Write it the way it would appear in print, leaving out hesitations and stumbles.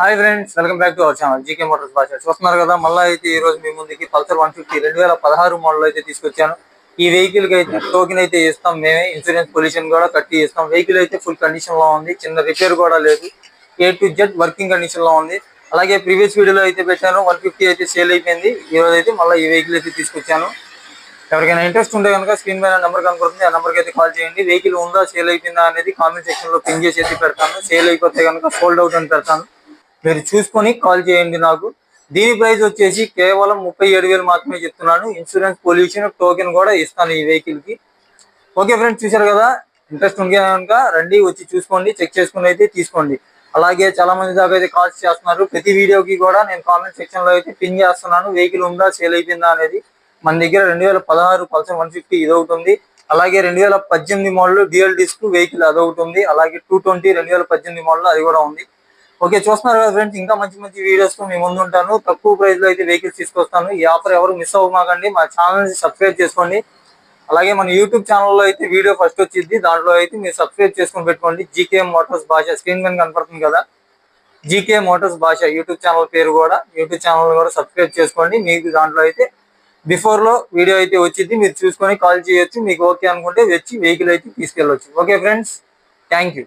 Hi friends, welcome back to our channel GK Motors భాష. చూస్తున్నారు కదా, మళ్ళీ అయితే ఈ రోజు మీ ముందుకి పల్సర్ 150 2016 మోడల్ అయితే తీసుకొచ్చాను. ఈ వెహికల్ కి అయితే టోకెన్ అయితే ఇస్తాం మేమే, ఇన్సూరెన్స్ పొల్యూషన్ కూడా కట్టి ఇస్తాం. వెహికల్ అయితే ఫుల్ కండిషన్ లో ఉంది, చిన్న రిపేర్ కూడా లేదు, A to Z working condition లో ఉంది. అలాగే ప్రీవియస్ వీడియోలో అయితే పెట్టాను, 150 అయితే సేల్ అయిపోయింది. ఈ రోజు అయితే మళ్ళీ ఈ వెహికల్ అయితే తీసుకొచ్చాను. ఎవరికైనా ఇంట్రెస్ట్ ఉంటే కనుక స్క్రీన్ పైన నెంబర్ కనుకుంటుంది, ఆ నెంబర్కి అయితే కాల్ చేయండి. వెహికల్ ఉందా, సేల్ అయిపోయిందా అనేది కామెంట్ సెక్షన్ లో పిన్ చేసి అయితే పెడతాను. సేల్ అయిపోతే కనుక సోల్డ్ అవుట్ అని పెడతాను, మీరు చూసుకొని కాల్ చేయండి నాకు. దీని ప్రైస్ వచ్చేసి కేవలం 37,000 మాత్రమే చెప్తున్నాను. ఇన్సూరెన్స్ పొల్యూషన్ టోకెన్ కూడా ఇస్తాను ఈ వెహికల్ కి. ఓకే ఫ్రెండ్స్, చూసారు కదా, ఇంట్రెస్ట్ ఉంటే కనుక రండి, వచ్చి చూసుకోండి, చెక్ చేసుకుని అయితే తీసుకోండి. అలాగే చాలా మంది దాకా అయితే కాల్స్ చేస్తున్నారు. ప్రతి వీడియోకి కూడా నేను కామెంట్ సెక్షన్ లో అయితే పిన్ చేస్తున్నాను, వెహికల్ ఉందా, సేల్ అయిపోయిందా అనేది. మన దగ్గర 2016 పల్సర్ 150 ఇది ఒకటి ఉంది. అలాగే 2018 మోడల్ డ్యూయల్ డిస్క్ వెహికల్ అదొకటి ఉంది. అలాగే 220 2018 మోడల్ అది కూడా ఉంది. ఓకే, చూస్తున్నారు కదా ఫ్రెండ్స్, ఇంకా మంచి మంచి వీడియోస్ తో మీ ముందు ఉంటాను. తక్కువ ప్రైస్ లో అయితే వెహికల్స్ తీసుకొస్తాను. ఈ ఆఫర్ ఎవరు మిస్ అవ్వమాకండి. మా ఛానల్ సబ్స్క్రైబ్ చేసుకోండి. అలాగే మన యూట్యూబ్ ఛానల్లో అయితే వీడియో ఫస్ట్ వచ్చింది, దాంట్లో అయితే మీరు సబ్స్క్రైబ్ చేసుకొని పెట్టుకోండి. జీకే మోటార్స్ భాష స్క్రీన్ మీద కనపడుతుంది కదా, జీకే మోటార్స్ భాష యూట్యూబ్ ఛానల్ పేరు కూడా. యూట్యూబ్ ఛానల్ కూడా సబ్స్క్రైబ్ చేసుకోండి. మీకు దాంట్లో అయితే బిఫోర్ లో వీడియో అయితే వచ్చింది, మీరు చూసుకొని కాల్ చేయొచ్చు. మీకు ఓకే అనుకుంటే వచ్చి వెహికల్ అయితే తీసుకెళ్ళొచ్చు. Okay friends, thank you.